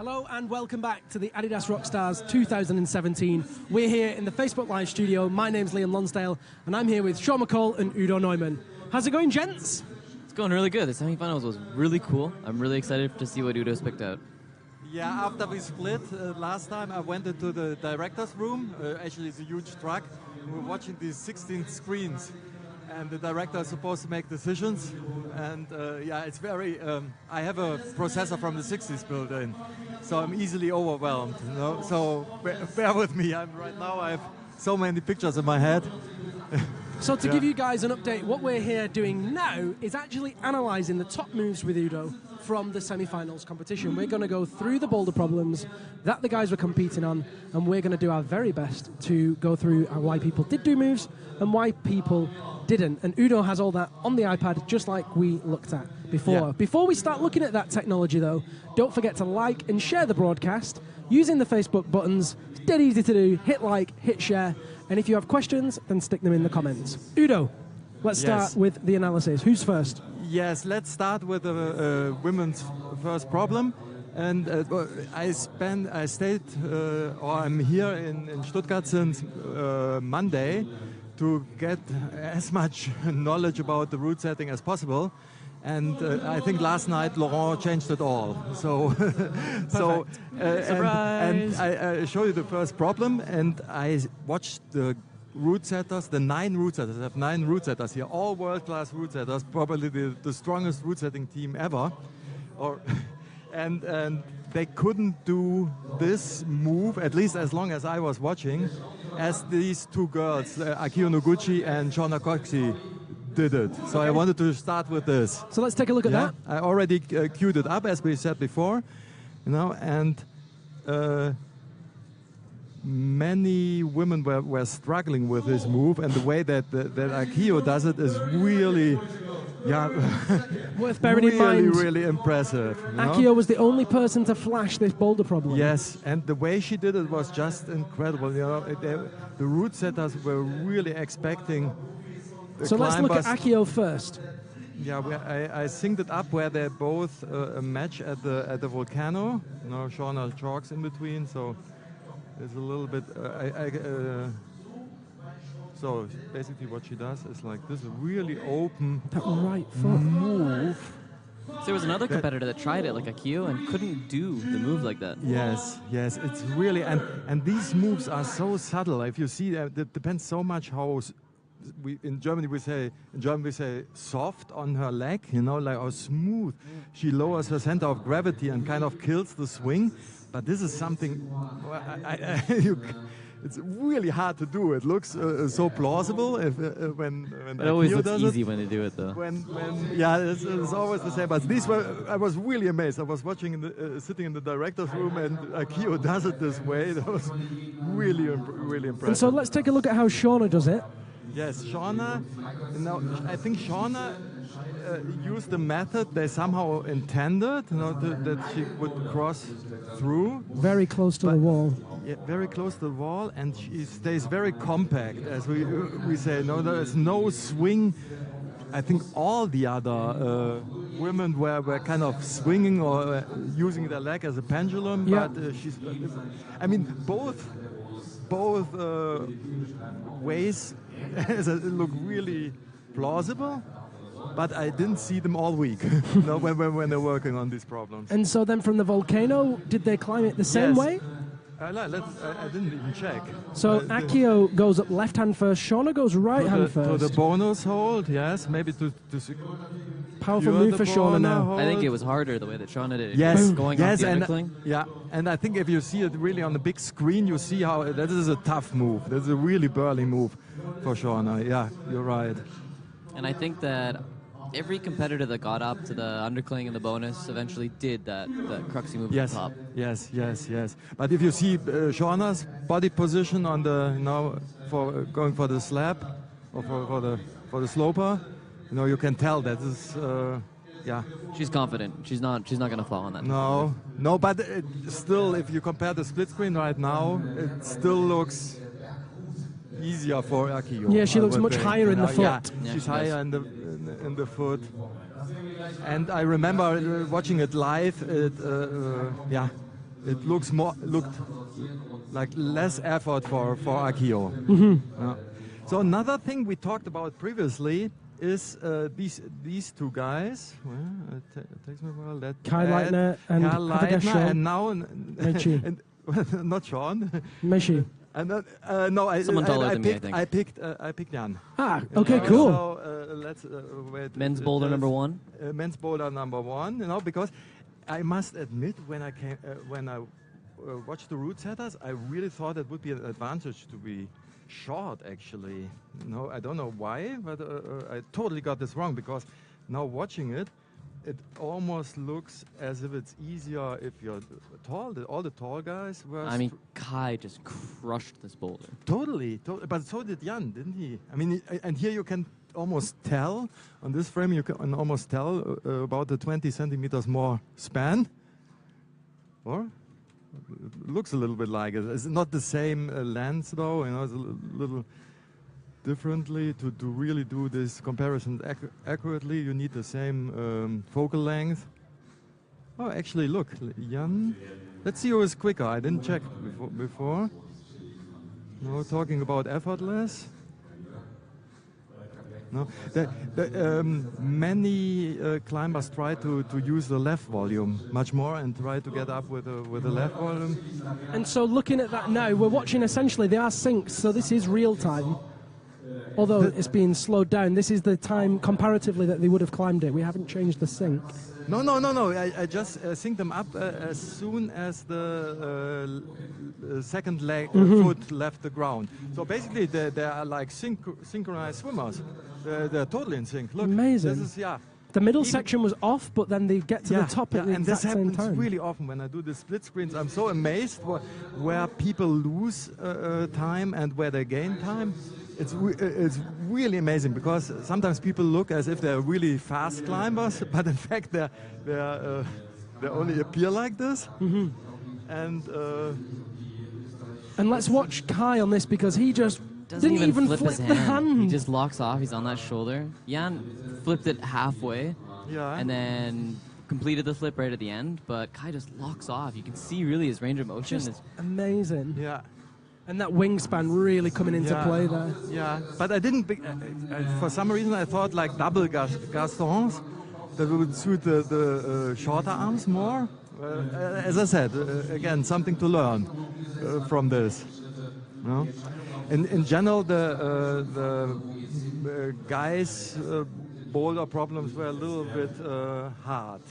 Hello and welcome back to the Adidas Rockstars 2017. We're here in the Facebook Live studio. My name's Liam Lonsdale and I'm here with Sean McColl and Udo Neumann. How's it going, gents? It's going really good. The semifinals was really cool. I'm really excited to see what Udo's picked out. Yeah, after we split last time, I went into the director's room. Actually, it's a huge truck. We were watching these 16 screens. And the director is supposed to make decisions, and yeah, it's very. I have a processor from the 60s built in, so I'm easily overwhelmed. You know? So bear with me. Right now I have so many pictures in my head. So to give you guys an update, what we're here doing now is actually analysing the top moves with Udo from the semi-finals competition. We're going to go through the boulder problems that the guys were competing on, and we're going to do our very best to go through why people did do moves and why people didn't. And Udo has all that on the iPad, just like we looked at before. Yeah. Before we start looking at that technology, though, don't forget to like and share the broadcast using the Facebook buttons. It's dead easy to do. Hit like, hit share. And if you have questions, then stick them in the comments. Udo, let's start with the analysis. Who's first? Yes, let's start with the women's first problem. And I'm here in Stuttgart since Monday to get as much knowledge about the route setting as possible. And I think last night Laurent changed it all. So, and I show you the first problem, and I watched the route setters, the 9 route setters. I have 9 route setters here, all world-class route setters, probably the strongest route setting team ever. And they couldn't do this move, at least as long as I was watching, as these 2 girls, Akio Noguchi and Shauna Coxey, did it. So I wanted to start with this. So let's take a look at that. I already queued it up, as we said before, you know, and many women were struggling with this move, and the way that Akio does it is really, worth bearing in mind. Really impressive. You know? Akio was the only person to flash this boulder problem. Yes, and the way she did it was just incredible. You know, the route setters were really expecting. So let's look at Akio first. Yeah, I synced it up where they both match at the volcano. You know, Shauna chalks in between, so it's a little bit. So basically, what she does is like this really open that right foot move. So there was another competitor that tried it, like Akio, and couldn't do the move like that. Yes, it's really and these moves are so subtle. If you see, it depends so much how. In Germany we say soft on her leg, you know, like how smooth. She lowers her center of gravity and kind of kills the swing. But this is something it's really hard to do. It looks so plausible when it always looks easy when they do it, though. It's always the same. But I was really amazed. I was watching sitting in the director's room, and Akio does it this way. That was really impressive. And so let's take a look at how Shauna does it. Yes, Shauna. I think Shauna used the method they somehow intended, you know, that she would cross through. Very close to the wall. Yeah, very close to the wall, and she stays very compact, as we say. No, there is no swing. I think all the other women were kind of swinging or using their leg as a pendulum. Yeah. But I mean, both ways look really plausible, but I didn't see them all week. You know, when they're working on these problems. And so then from the volcano, did they climb it the same way? I didn't even check. So Akio goes up left hand first, Shauna goes right hand first. To the bonus hold, yes, maybe to powerful move for Shauna now. Hold. I think it was harder the way that Shauna did it. Yes, going off the undercling. Yeah, and I think if you see it really on the big screen, you see how that is a tough move. That's a really burly move for Shauna. Yeah, you're right. And I think that every competitor that got up to the undercling and the bonus eventually did that cruxy move at the top. Yes. But if you see Shauna's body position on the, you know, for going for the slab or for the sloper, you know, you can tell that is She's confident. She's not going to fall on that. No, but still, if you compare the split screen right now, it still looks easier for Akio. Yeah, she looks much higher in the foot. Yeah, she's higher in the foot. And I remember watching it live. it looked like less effort for Akio. Yeah. So another thing we talked about previously is these two guys. Well, it takes me a while. That Kai Leitner and and now Meishi. not Sean. Meishi. And no, Someone taller than me, I think. I picked Jan. Ah, okay, cool. So let's wait. Men's boulder number 1. Men's boulder number 1. You know, because I must admit, when I watched the route setters, I really thought it would be an advantage to be short. Actually, no, I don't know why, but I totally got this wrong, because now watching it, it almost looks as if it's easier if you're tall. All the tall guys were. I mean, Kai just crushed this boulder. Totally, but so did Jan, didn't he? I mean, and here you can almost tell, on this frame you can almost tell about the 20 centimeters more span. Or? It looks a little bit like it. It's not the same lens though, you know, it's a little differently. To really do this comparison accurately, you need the same focal length. Oh, actually, look, Jan. Let's see who is quicker. I didn't check before. No, talking about effortless. No, many climbers try to use the left volume much more and try to get up with the left volume. And so looking at that now, we're watching essentially, they are syncs, so this is real time. Although it's being slowed down, this is the time comparatively that they would have climbed it. We haven't changed the sync. No. I just sync them up as soon as the second leg foot left the ground. So basically, they are like synchronized swimmers. They're totally in sync. Look, amazing. This is, the middle section was off, but then they get to the top at the exact same time. And this happens really often when I do the split screens. I'm so amazed where people lose time and where they gain time. It's really amazing, because sometimes people look as if they're really fast climbers, but in fact they only appear like this. And let's watch Kai on this, because he just Doesn't didn't even flip his the hand. He just locks off. He's on that shoulder. Jan flipped it halfway, and then completed the flip right at the end. But Kai just locks off. You can see really his range of motion is amazing. Yeah. And that wingspan really coming into play there. Yeah, but I didn't. For some reason, I thought like double Gastons that would suit the shorter arms more. As I said, again, something to learn from this. No? In general, the guys' boulder problems were a little bit hard.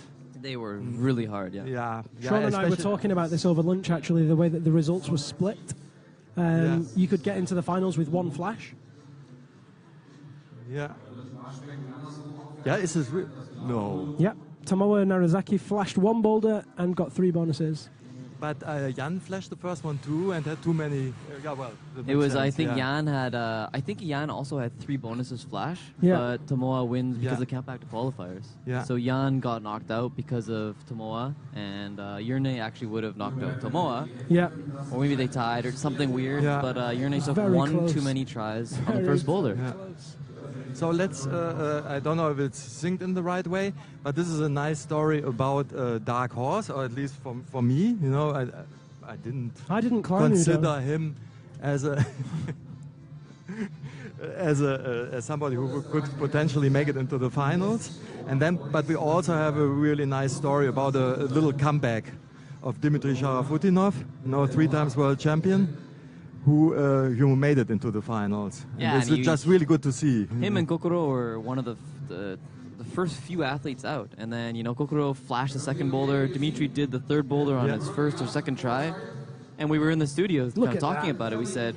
They were really hard, Yeah. Sean and I were talking about this over lunch, actually, the way that the results were split. You could get into the finals with one flash. Yeah. Yeah, is this no. Yeah. Tomoa Narazaki flashed one boulder and got 3 bonuses. But Jan flashed the first one too and had too many. It was. I think Jan had. I think Jan also had 3 bonuses flash. Yeah. But Tomoa wins because it count back to qualifiers. Yeah. So Jan got knocked out because of Tomoa, and Yurne actually would have knocked out Tomoa. Yeah. Or maybe they tied or something weird. Yeah. But Yurne took Very one close. too many tries on the first boulder. Yeah. So let's. I don't know if it's synced in the right way, but this is a nice story about Dark Horse, or at least for me. You know, I didn't climb consider Udo. him as a as somebody who could potentially make it into the finals. And then, but we also have a really nice story about a little comeback of Dmitry Sharafutinov, you know, 3 times world champion, who made it into the finals. Yeah, and it's just really good to see. Him and Kokoro were one of the first few athletes out, and then Kokoro flashed the second boulder. Dimitri did the third boulder on his first or second try, and we were in the studio kind of talking about it. We said,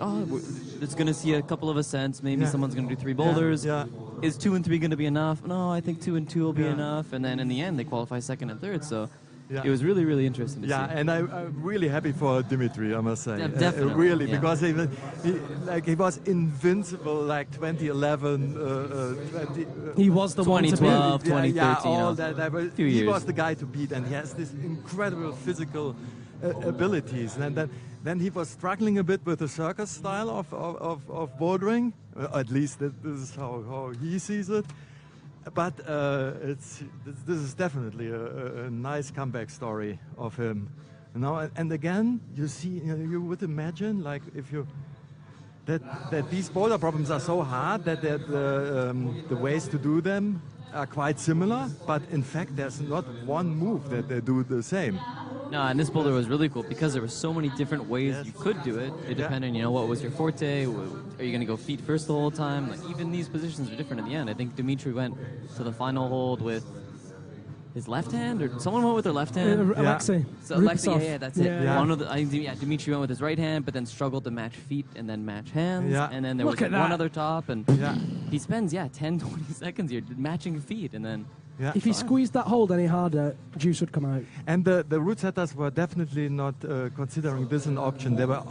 it's going to see a couple of ascents. Maybe someone's going to do 3 boulders. Yeah. Is 2 and 3 going to be enough? No, I think 2 and 2 will be enough. And then in the end, they qualify second and third. So. Yeah. It was really, really interesting to see. Yeah, and I'm really happy for Dimitri, I must say. Yeah, definitely. Really, yeah. because he was invincible, like 2011, 20... He was the one to beat. 2012, 2013. Yeah, all that. Few he years. was the guy to beat, and he has this incredible physical abilities. And then he was struggling a bit with the circus style of bouldering. At least this is how he sees it. But this is definitely a nice comeback story of him. You know, and again, you see, you would imagine, like, if you that these boulder problems are so hard that the ways to do them are quite similar, but in fact, there's not one move that they do the same. No, and this boulder was really cool because there were so many different ways you could do it. It depended, what was your forte. Are you going to go feet first the whole time? Like, even these positions are different at the end. I think Dimitri went to the final hold with his left hand, or someone went with their left hand. Alexei. So Alexei, that's it. Yeah. One of the, Dimitri went with his right hand, but then struggled to match feet and then match hands. Yeah. And then there was one other top, and he spends 10, 20 seconds here matching feet, and then. Yeah. If he squeezed that hold any harder, juice would come out. And the route setters were definitely not considering this an option. They were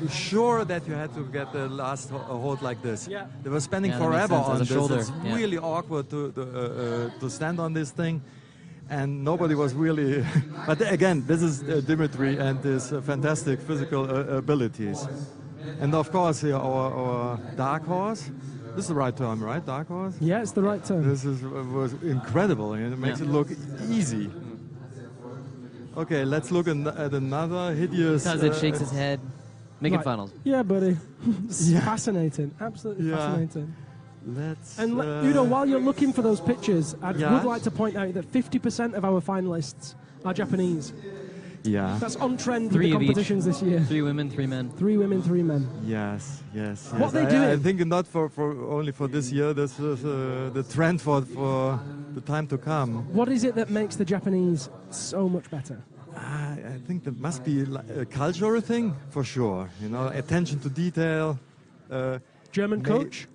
sure that you had to get the last hold like this. Yeah. They were spending forever on this. Shoulder. It's really awkward to stand on this thing. And nobody was really... But again, this is Dimitri and his fantastic physical abilities. And of course, our dark horse. This is the right term, right? Dark horse? Yeah, it's the right term. This was incredible. And it makes it look easy. Okay, let's look at another hideous... Does it, shakes his head. Make it finals. Yeah, buddy. Fascinating. Absolutely fascinating. Let's... And Udo, while you're looking for those pictures, I would like to point out that 50% of our finalists are Japanese. Yeah. That's on trend for the competitions this year. 3 women, 3 men. 3 women, 3 men. Yes. What they doing? I think not for only for this year. This is the trend for the time to come. What is it that makes the Japanese so much better? I think there must be a cultural thing for sure. Attention to detail. German coach?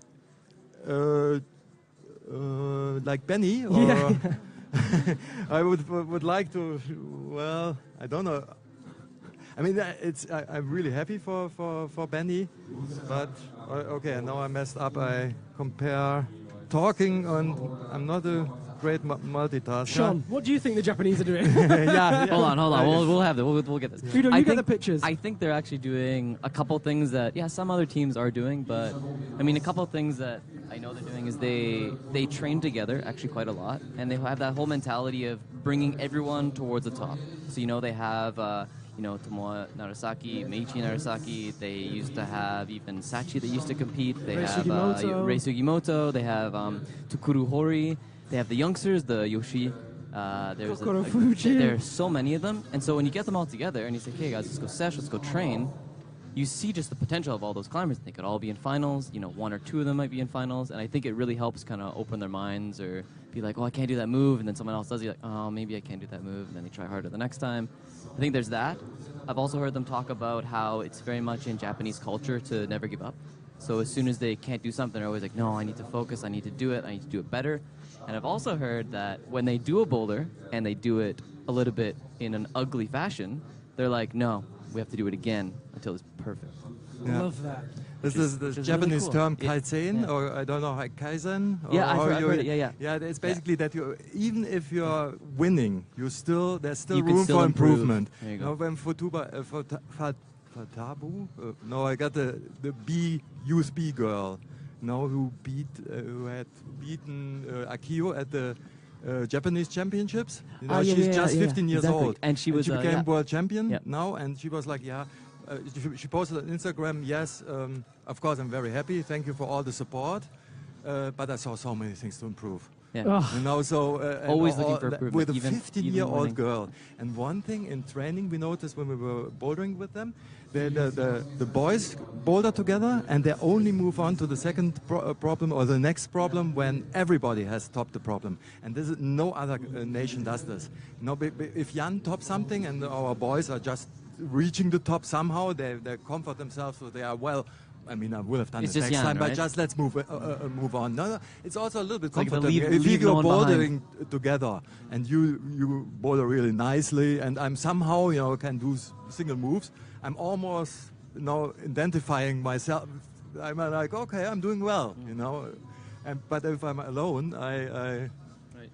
Like Benny? Or Yeah. I would like to. Well, I don't know. I mean, I'm really happy for Benny, but okay. Now I messed up. I compare talking and I'm not a great multitasker. Sean, what do you think the Japanese are doing? Hold on. We'll have that. We'll get this. Udo, you get the pictures. I think they're actually doing a couple things that some other teams are doing, but I mean a couple things that I know they're doing is they train together actually quite a lot, and they have that whole mentality of bringing everyone towards the top. So they have Tomoa Narasaki, Meiichi Narasaki. They used to have even Sachi that used to compete. They have Rei Sugimoto. They have Takuru Hori. They have the youngsters, the Yoshi. There's there's so many of them, and so when you get them all together and you say, "Okay, guys, let's go sesh, let's go train," you see just the potential of all those climbers. They could all be in finals. 1 or 2 of them might be in finals, and I think it really helps kind of open their minds or be like, "Oh, I can't do that move," and then someone else does. You're like, "Oh, maybe I can't do that move," and then they try harder the next time. I think there's that. I've also heard them talk about how it's very much in Japanese culture to never give up. So as soon as they can't do something, they're always like, "No, I need to focus. I need to do it. I need to do it better." And I've also heard that when they do a boulder and they do it a little bit in an ugly fashion, they're like, "No, we have to do it again until it's perfect." Yeah. Love that. This is the Japanese term kaizen, or I don't know, kaizen. Or I've heard it. Yeah, it's basically that even if you're winning, there's still You room for improvement. There you go. When I got the youth B girl, who had beaten Akio at the Japanese championships. She's just 15 years old, and she became world champion now, and she was like, she posted on Instagram, yes, of course I'm very happy, thank you for all the support, but I saw so many things to improve. Always looking for improvement. With a 15-year-old girl. And one thing in training we noticed when we were bouldering with them, the boys boulder together and they only move on to the second problem or the next problem when everybody has topped the problem. And this is, no other nation does this. If Jan tops something and our boys are just reaching the top somehow, they comfort themselves, so they are, well, I mean, I would have done it next time, but just let's move on. No, it's also a little bit comfortable. If you go bouldering together and you boulder really nicely, and I'm somehow, can do single moves, I'm almost, identifying myself. I'm like, okay, I'm doing well, but if I'm alone,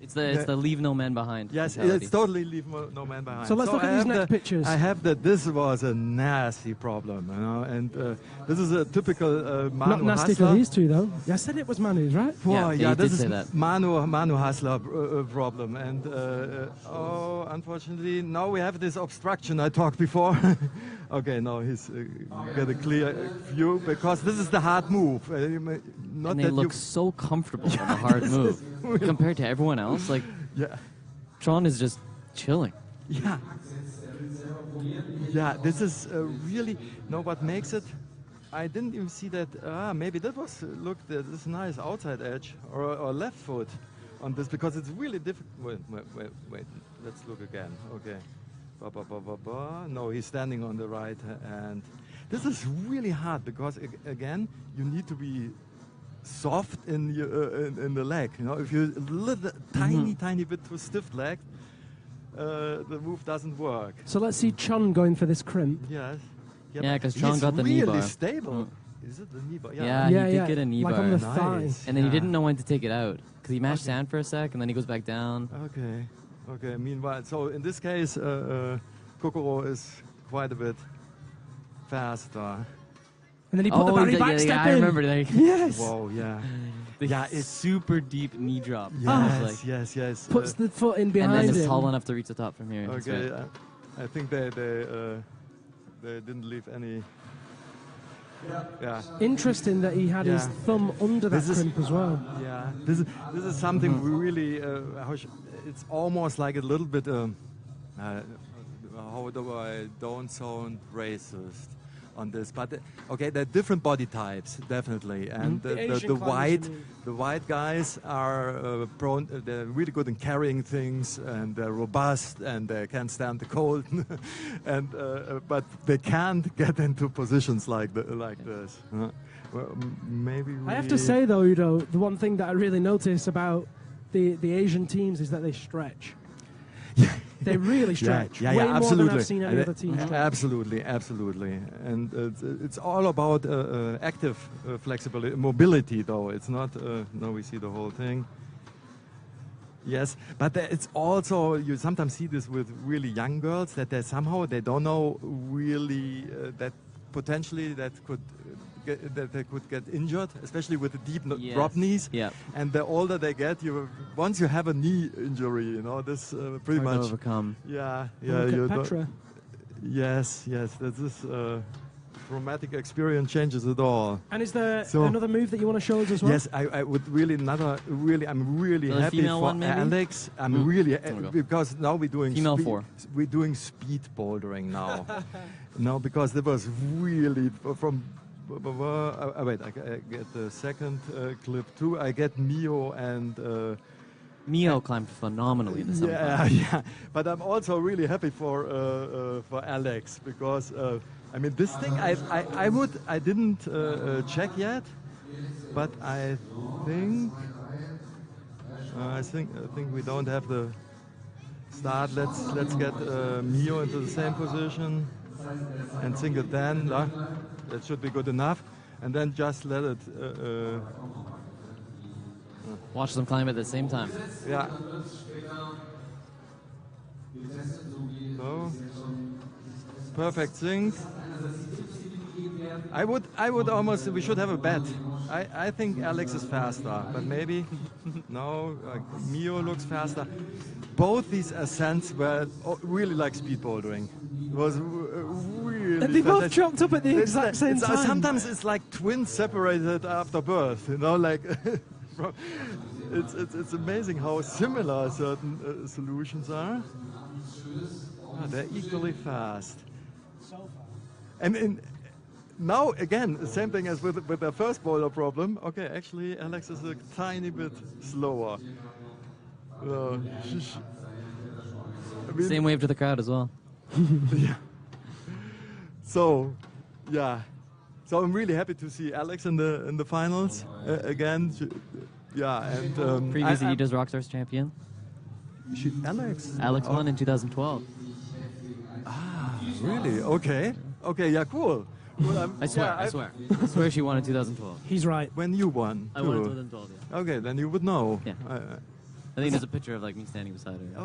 It's the leave no man behind. Yes, mentality. it's totally leave no man behind. So let's look at these next pictures. I have that this was a nasty problem, you know, and this is a typical Manu Not nasty Hassler. for these two, though. I said it was Manu's, right? Oh, Yeah, you this did is say that. Manu Hassler problem, and unfortunately now we have this obstruction I talked before. Okay, now he's got a clear view because this is the hard move. Not And they that look so comfortable on the hard move compared to everyone else. Like, yeah. Tron is just chilling. Yeah. Yeah, this is really, what makes it, I didn't even see that, maybe that was, look, this nice outside edge or left foot on this, because it's really difficult. Wait, let's look again, okay. No, he's standing on the right hand. This is really hard, because again, you need to be soft in the leg. You know, if you're a little tiny bit too stiff-legged, the move doesn't work. So let's see Chun going for this crimp. Yes. Yeah, because Chon got the knee bar. Really stable. Is it the knee bar? Yeah, he did get a knee like bar. on the Nice. thigh. And then he didn't know when to take it out. Because he mashed sand for a sec, and then he goes back down. Okay. Meanwhile, so in this case, Kokoro is quite a bit faster. And then he put the Barry back step I in. remember that. Yes. Whoa, yeah. It's super deep knee drop. Yes. Puts the foot in And behind then it's him. tall enough to reach the top from here. That's Okay, right. I think they didn't leave any. Yeah. Interesting that he had his thumb under that This is- crimp as well. Yeah, this is something we really. It's almost like a little bit. How do I don't sound racist on this? But okay, there are different body types, definitely, and The Asian climbers, you mean. the white guys are prone. They're really good in carrying things, and they're robust, and they can stand the cold, and but they can't get into positions like this. Well, maybe I have to say, though, Udo, the one thing that I really notice about the Asian teams is that they stretch. They really stretch. Yeah, Way more absolutely. than I've seen any other team stretch. Absolutely. And it's all about active flexibility, mobility, though. It's not, no, we see the whole thing. Yes, but it's also, you sometimes see this with really young girls, that they somehow, they don't know really that potentially that they could get injured, especially with the deep drop knees. Yeah. And the older they get, once you have a knee injury, you know, this pretty Hard to much. overcome. Yeah. Look you at don't- Petra. Yes. This is traumatic experience changes it all. And is there So- another move that you want to show us as well? Yes, I would really I'm really Another happy female for one, maybe? Alex. I'm really There we go. because now we're doing Female 4. We're doing speed bouldering now. No, because there was really from. Wait, I get the second clip too. I get Mio and. Mio climbed phenomenally in the semifinals. Yeah. But I'm also really happy for Alex because I mean this thing I didn't check yet, but I think we don't have the start. Let's get Mio into the same position and single 10. That should be good enough, and then just let it. Watch them climb at the same time. Yeah. So, perfect sync. I would almost, we should have a bet. I think Alex is faster, but maybe, no, Mio looks faster. Both these ascents were really like speed bouldering. It was really. And they both chopped up at the exact same time. Sometimes it's like twins separated after birth, you know, like. It's amazing how similar certain solutions are. They're equally fast. And now again, the same thing as with the first boulder problem. Okay, actually Alex is a tiny bit slower. I mean, Same wave to the crowd as well. yeah. So, yeah. So I'm really happy to see Alex in the finals again. Yeah, and Previous Adidas ROCKSTARS champion. Alex Won in 2012. Really? Okay. Yeah, cool. Well, I swear. I swear she won in 2012. He's right. When you won, I won in too. 2012, yeah. Okay, then you would know. Yeah. I think there's a picture of like me standing beside her.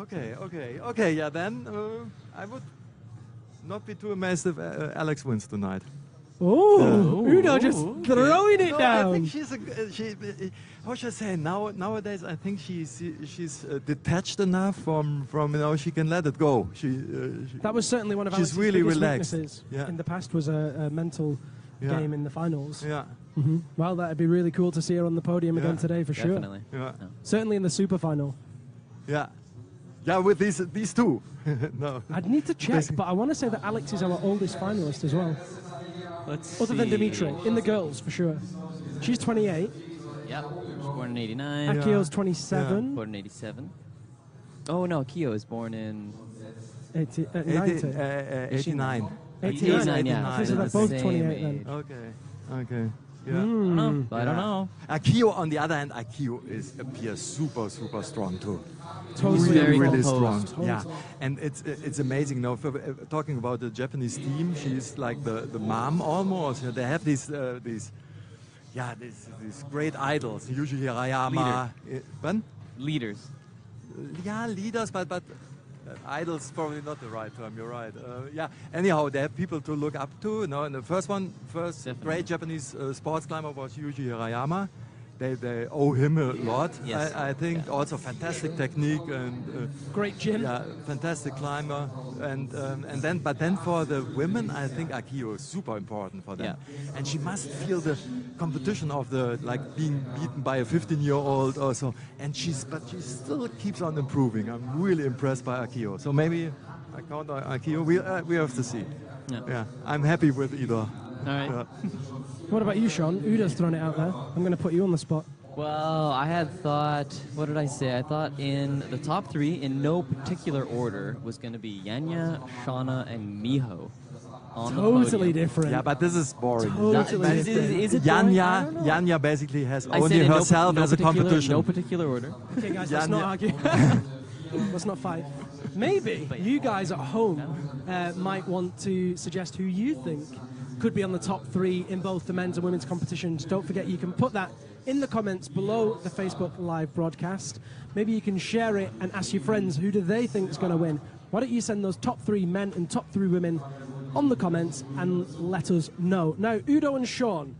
Okay. Yeah, then I would not be too amazed if Alex wins tonight. Oh, Udo just throwing it No, down. I think she. How should I say? Nowadays, I think she's detached enough from she can let it go. That was certainly one of She's Alex's really biggest relaxed. weaknesses Yeah. in the past was a mental game in the finals. Yeah. Well, that'd be really cool to see her on the podium again today for sure. Definitely. Yeah. No. Certainly in the super final. Yeah. Yeah, with these two. No. I'd need to check, but I want to say that Alex is our oldest finalist as well. Let's Other than see. Dimitri, in the girls for sure. She's 28. Yep. She was born in 89. Akio's 27. Born in 87. Oh no, Akio is born in 90. 89. 89, yeah. So they're both Same 28 then. age. Okay. Yeah. I don't know. I don't know. Akio, on the other hand, Akio appears super strong too. Totally. Very really composed. strong. Yeah, and it's amazing. Now, talking about the Japanese team, she's like the mom almost. They have these great idols. Usually Hirayama. Leaders. Yeah, leaders, but idols probably not the right term. You're right. Yeah. Anyhow, they have people to look up to. And the first Definitely. great Japanese sports climber was Yuji Hirayama. They owe him a lot. Yes. I think also fantastic technique and Great gym. yeah, fantastic climber. And then for the women, I think Akio is super important for them. Yeah. And she must feel the competition of being beaten by a 15-year-old or so. And she still keeps on improving. I'm really impressed by Akio. So maybe I count on Akio. We have to see. Yeah, I'm happy with either. All right. Yeah. What about you, Sean? Udo's thrown it out there. I'm going to put you on the spot. Well, I had thought, what did I say? I thought in the top three, in no particular order, was going to be Yanya, Shauna, and Miho. On Totally the podium. different. Yeah, but this is boring. Totally Is it boring? I don't know. Yanya basically has I said only in no herself as a particular- competition. No particular order. Okay, guys, let's not argue. Let's not fight. Maybe you guys at home might want to suggest who you think could be on the top three in both the men's and women's competitions. Don't forget, you can put that in the comments below the Facebook live broadcast. Maybe you can share it and ask your friends who do they think is going to win. Why don't you send those top three men and top three women on the comments and let us know. Now, Udo and Sean,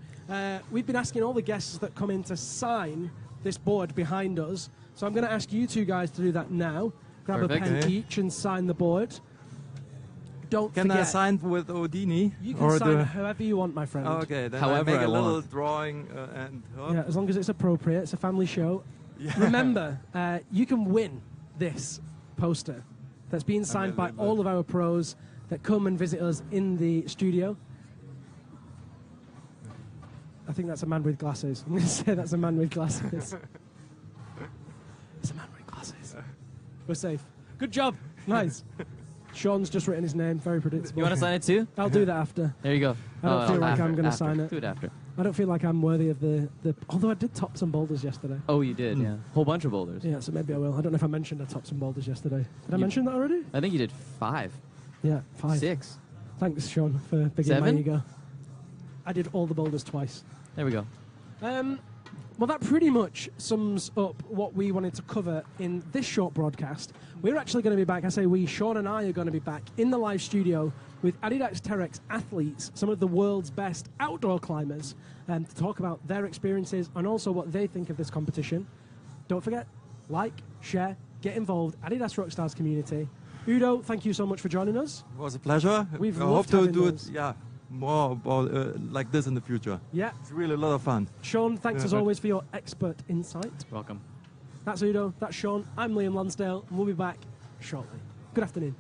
we've been asking all the guests that come in to sign this board behind us. So I'm going to ask you two guys to do that now. Grab Perfect. a pen Okay. each and sign the board. Don't Can forget. I sign with Odini? You can sign however you want, my friend. Okay, then However I make I a little want. drawing and. Yeah, as long as it's appropriate. It's a family show. Yeah. Remember, you can win this poster that's being signed by all of our pros that come and visit us in the studio. I think that's a man with glasses. I'm going to say that's a man with glasses. It's a man with glasses. We're safe. Good job. Nice. Sean's just written his name. Very predictable. You want to sign it too? I'll do that after. There you go. I don't feel like after, I'm going to after. sign it. Do it after. I don't feel like I'm worthy of the... Although I did tops and boulders yesterday. Oh, you did, yeah. Whole bunch of boulders. Yeah, so maybe I will. I don't know if I mentioned the tops and boulders yesterday. Did I mention that already? I think you did 5. Yeah, 5. 6. Thanks, Sean, for bigging my 7? ego. I did all the boulders twice. There we go. Well, that pretty much sums up what we wanted to cover in this short broadcast. We're actually going to be back, I say we, Sean and I are going to be back in the live studio with Adidas Terex athletes, some of the world's best outdoor climbers, to talk about their experiences and also what they think of this competition. Don't forget, like, share, get involved, Adidas ROCKSTARS community. Udo, thank you so much for joining us. It was a pleasure. We've I loved hope to having do those. it, more about, like this in the future. Yeah. It's really a lot of fun. Sean, thanks as always for your expert insight. Welcome. That's Udo, that's Sean, I'm Liam Lonsdale, and we'll be back shortly. Good afternoon.